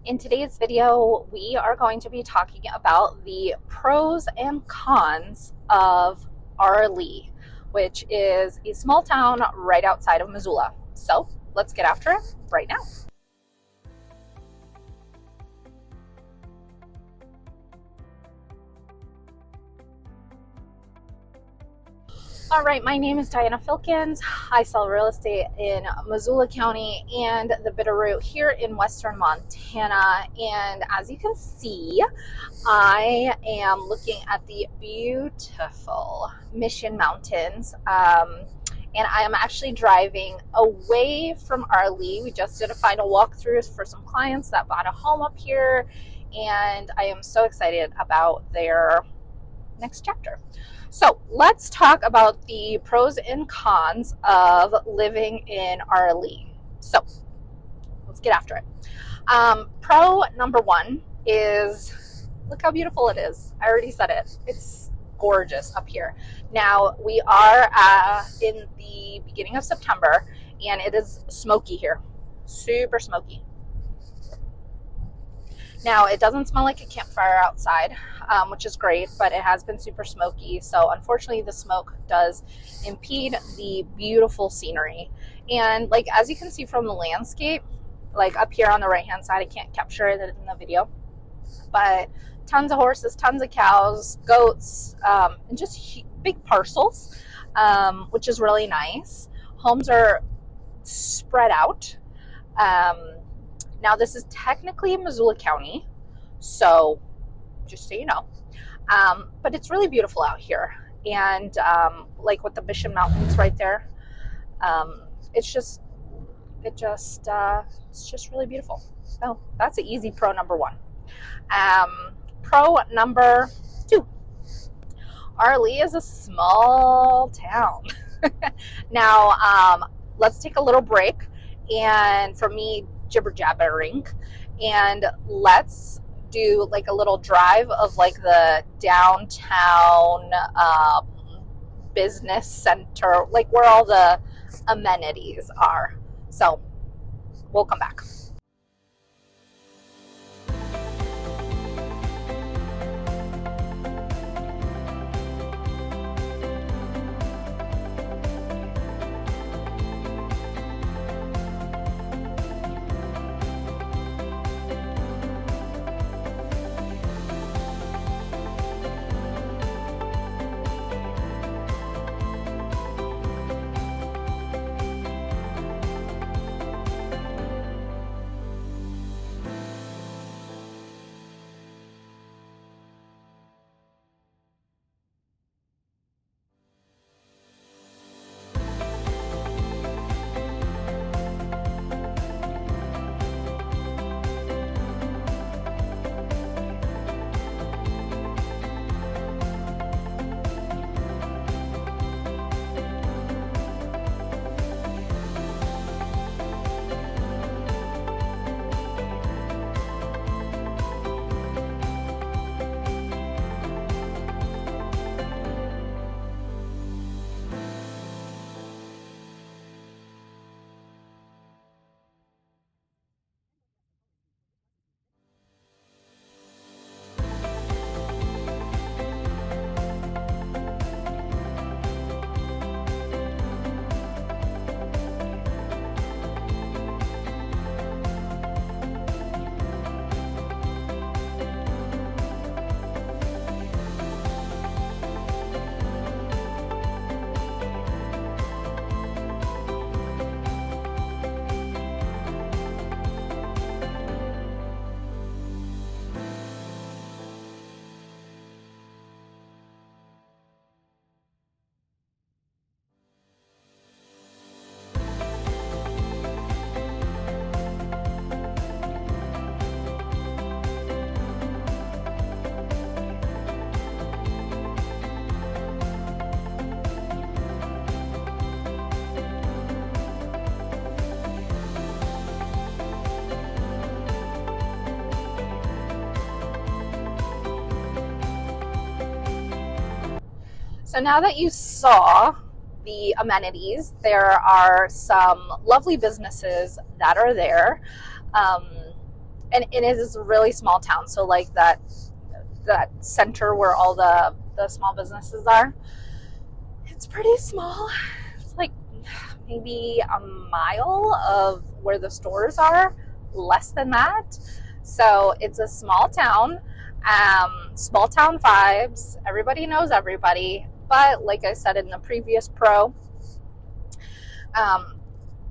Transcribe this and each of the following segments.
In today's video, we are going to be talking about the pros and cons of Arlee, which is a small town right outside of Missoula. So let's get after it right now. All right, my name is Diana Filkins. I sell real estate in Missoula County and the Bitterroot here in Western Montana. And as you can see, I am looking at the beautiful Mission Mountains. And I am actually driving away from Arlee. We just did a final walkthrough for some clients that bought a home up here. And I am so excited about their next chapter. So let's talk about the pros and cons of living in Arlee. So let's get after it. Pro number one is, look how beautiful it is. I already said it. It's gorgeous up here. Now we are in the beginning of September and it is smoky here, super smoky. Now, it doesn't smell like a campfire outside, which is great, but it has been super smoky. So unfortunately, the smoke does impede the beautiful scenery. And like, as you can see from the landscape, like up here on the right-hand side, I can't capture it in the video, but tons of horses, tons of cows, goats, and just big parcels, which is really nice. Homes are spread out. Now, this is technically Missoula County, so just so you know, but it's really beautiful out here. And like with the Mission Mountains right there, it's just really beautiful. So that's an easy pro number one. Pro number two, Arlee is a small town. Now, let's take a little break, and for me, jibber jabbering, and let's do like a little drive of like the downtown business center, like where all the amenities are. So we'll come back. So now that you saw the amenities, there are some lovely businesses that are there. and it is a really small town. So like that center where all the small businesses are, it's pretty small. It's like maybe a mile of where the stores are, less than that. So it's a small town vibes. Everybody knows everybody. But like I said in the previous pro,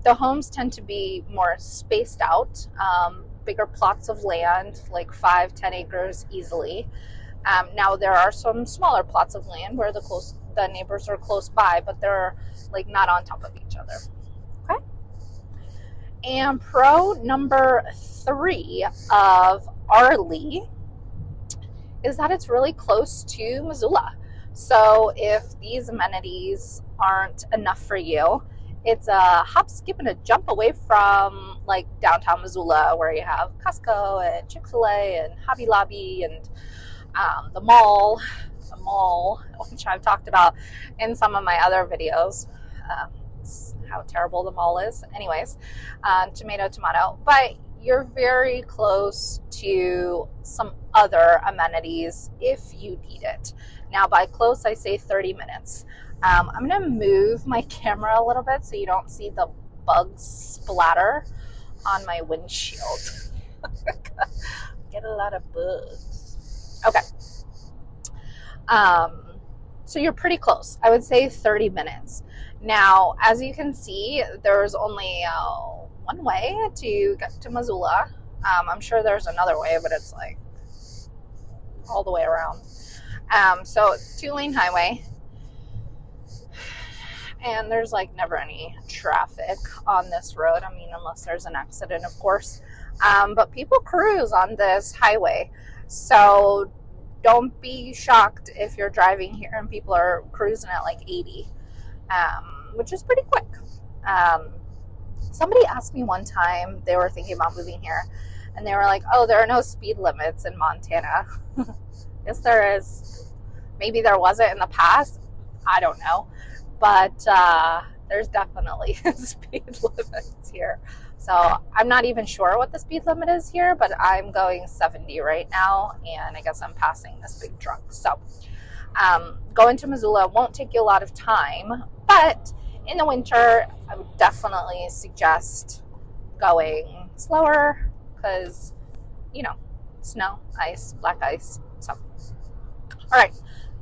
the homes tend to be more spaced out, bigger plots of land, like 5-10 acres easily. Now there are some smaller plots of land where the neighbors are close by, but they're like not on top of each other. Okay. And pro number 3 of Arlee is that it's really close to Missoula. So if these amenities aren't enough for you, it's a hop, skip, and a jump away from like downtown Missoula, where you have Costco and Chick-fil-A and Hobby Lobby and the mall, which I've talked about in some of my other videos, how terrible the mall is. Anyways, tomato. But you're very close to some other amenities if you need it. Now, by close, I say 30 minutes. I'm going to move my camera a little bit so you don't see the bugs splatter on my windshield. Get a lot of bugs. Okay. So you're pretty close. I would say 30 minutes. Now, as you can see, there's only one way to get to Missoula. I'm sure there's another way, but it's like all the way around. So 2-lane highway. And there's like never any traffic on this road. I mean, unless there's an accident, of course. But people cruise on this highway. So don't be shocked if you're driving here and people are cruising at like 80, which is pretty quick. Somebody asked me one time, they were thinking about moving here, and they were like, oh, there are no speed limits in Montana. Yes, there is. Maybe there wasn't in the past. I don't know. But there's definitely speed limits here. So I'm not even sure what the speed limit is here, but I'm going 70 right now, and I guess I'm passing this big truck. So going to Missoula won't take you a lot of time, but in the winter, I would definitely suggest going slower because, you know, snow, ice, black ice. So, all right.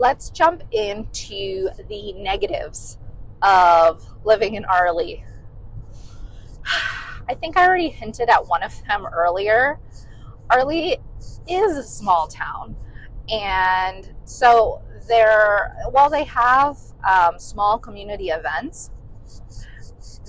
Let's jump into the negatives of living in Arlee. I think I already hinted at one of them earlier. Arlee is a small town. And so while they have small community events,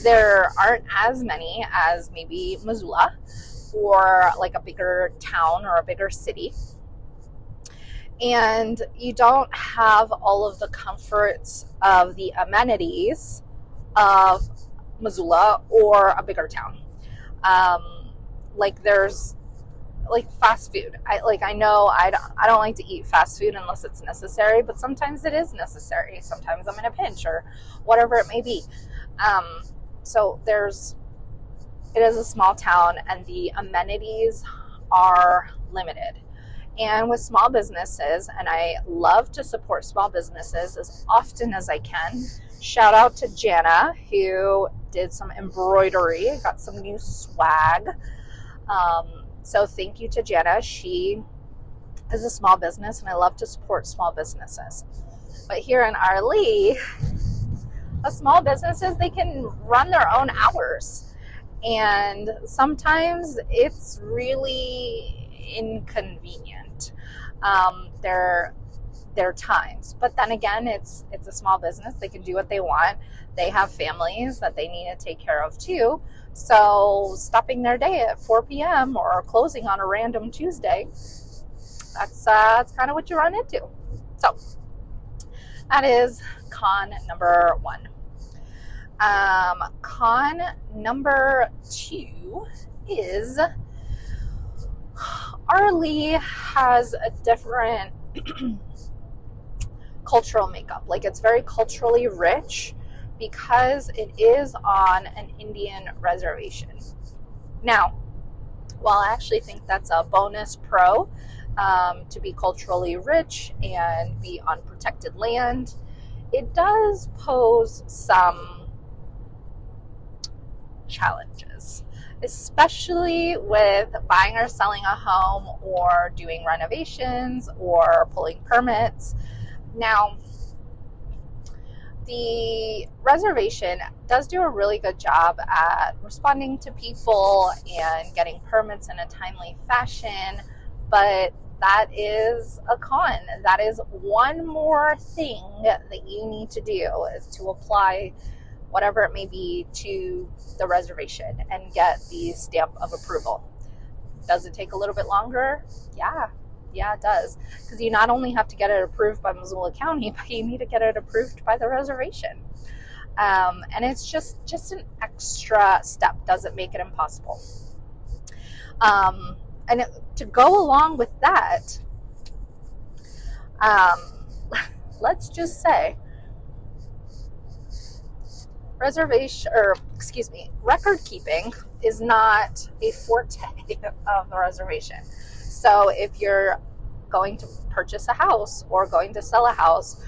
there aren't as many as maybe Missoula or like a bigger town or a bigger city. And you don't have all of the comforts of the amenities of Missoula or a bigger town. Like there's like fast food. I know I don't like to eat fast food unless it's necessary, but sometimes it is necessary. Sometimes I'm in a pinch or whatever it may be. So it is a small town and the amenities are limited. And with small businesses, and I love to support small businesses as often as I can. Shout out to Jana, who did some embroidery, got some new swag. So thank you to Jana. She is a small business, and I love to support small businesses. But here in Arlee, small businesses, they can run their own hours. And sometimes it's really inconvenient, their times. But then again, it's a small business. They can do what they want. They have families that they need to take care of too. So stopping their day at 4 p.m. or closing on a random Tuesday, that's kind of what you run into. So that is con number 1. Con number 2 is Arlee has a different cultural makeup. Like it's very culturally rich because it is on an Indian reservation. Now, while I actually think that's a bonus pro, to be culturally rich and be on protected land, it does pose some challenges, especially with buying or selling a home or doing renovations or pulling permits. Now, the reservation does do a really good job at responding to people and getting permits in a timely fashion, but that is a con. That is one more thing that you need to do, is to apply whatever it may be to the reservation and get the stamp of approval. Does it take a little bit longer? Yeah, it does. Because you not only have to get it approved by Missoula County, but you need to get it approved by the reservation. And it's just an extra step. Doesn't make it impossible. And to go along with that, let's just say record keeping is not a forte of the reservation. So if you're going to purchase a house or going to sell a house,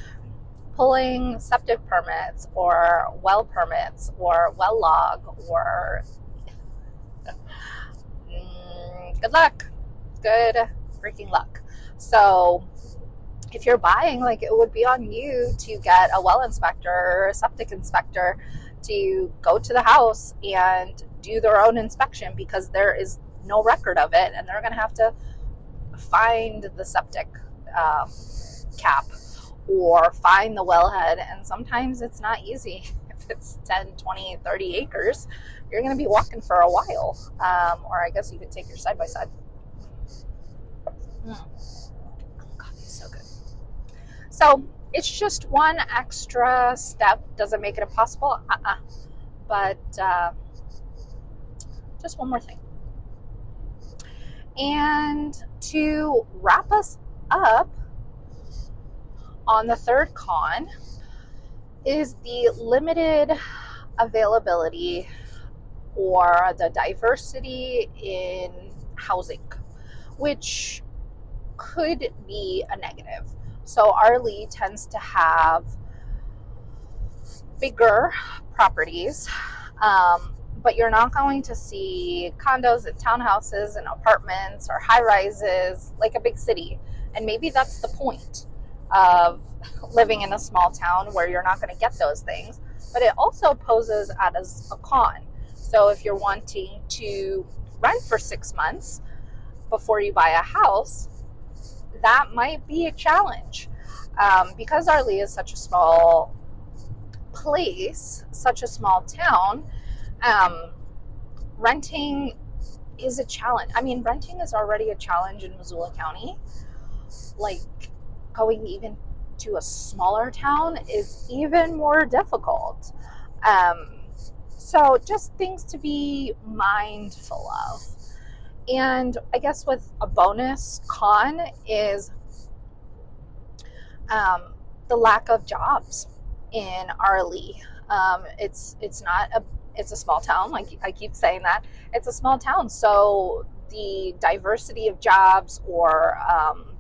pulling septic permits or well permits or well log, or good luck. Good freaking luck. So if you're buying, like, it would be on you to get a well inspector or a septic inspector to go to the house and do their own inspection, because there is no record of it, and they're going to have to find the septic cap or find the wellhead, and sometimes it's not easy. If it's 10, 20, 30 acres, you're going to be walking for a while, or I guess you could take your side-by-side. God, it's so good. So it's just one extra step. Doesn't make it impossible, but just one more thing. And to wrap us up on the third con is the limited availability or the diversity in housing, which could be a negative. So Arlee tends to have bigger properties, but you're not going to see condos and townhouses and apartments or high-rises like a big city. And maybe that's the point of living in a small town, where you're not going to get those things. But it also poses as a con. So if you're wanting to rent for 6 months before you buy a house, that might be a challenge. Because Arlee is such a small place, such a small town, renting is a challenge. I mean, renting is already a challenge in Missoula County. Like, going even to a smaller town is even more difficult. So just things to be mindful of. And I guess with a bonus con is the lack of jobs in Arlee. It's a small town, like I keep saying that. It's a small town, so the diversity of jobs or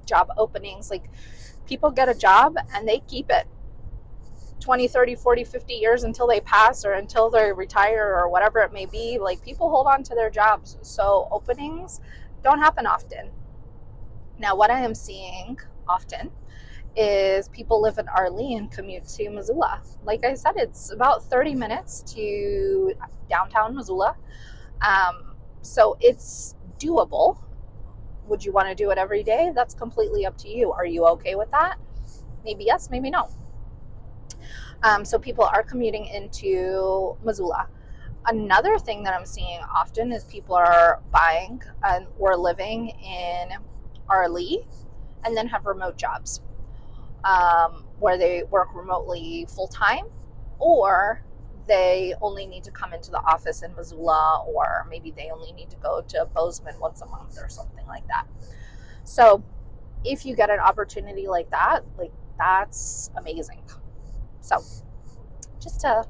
job openings, like, people get a job and they keep it 20, 30, 40, 50 years until they pass or until they retire or whatever it may be. Like, people hold on to their jobs, so openings don't happen often. Now, what I am seeing often is people live in Arlee and commute to Missoula. Like I said, it's about 30 minutes to downtown Missoula. So it's doable. Would you want to do it every day? That's completely up to you. Are you okay with that? Maybe yes, maybe no. So people are commuting into Missoula. Another thing that I'm seeing often is people are buying or living in Arlee and then have remote jobs, where they work remotely full-time, or they only need to come into the office in Missoula, or maybe they only need to go to Bozeman once a month or something like that. So if you get an opportunity like that, like, that's amazing. So just to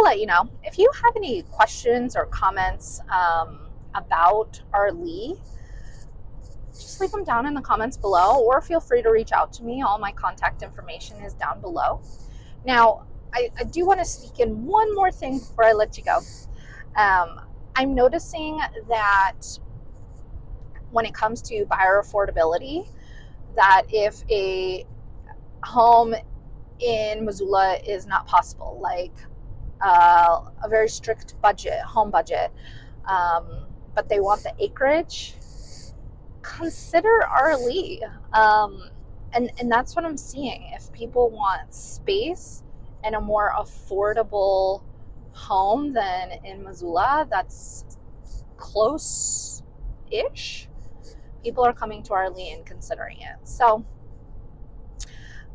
let you know, if you have any questions or comments, about Arlee, just leave them down in the comments below, or feel free to reach out to me. All my contact information is down below. Now, I do want to sneak in one more thing before I let you go. I'm noticing that when it comes to buyer affordability, that if a home in Missoula is not possible, like a very strict budget, home budget, but they want the acreage, consider Arlee. And that's what I'm seeing. If people want space and a more affordable home than in Missoula, that's close-ish, people are coming to Arlee and considering it. So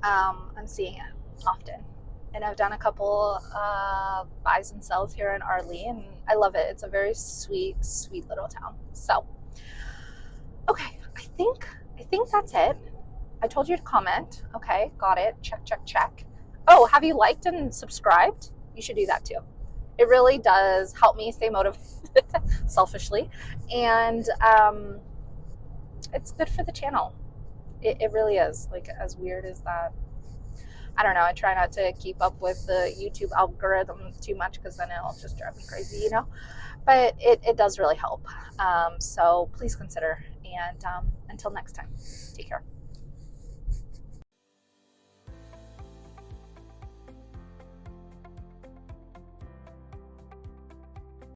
I'm seeing it often. And I've done a couple buys and sells here in Arlee, and I love it. It's a very sweet, sweet little town. So, okay, I think that's it. I told you to comment. Okay, got it. Check, check, check. Oh, have you liked and subscribed? You should do that too. It really does help me stay motivated, selfishly, and it's good for the channel. It really is. Like, as weird as that. I don't know. I try not to keep up with the YouTube algorithm too much, because then it'll just drive me crazy, you know. But it does really help. So please consider. And until next time, take care.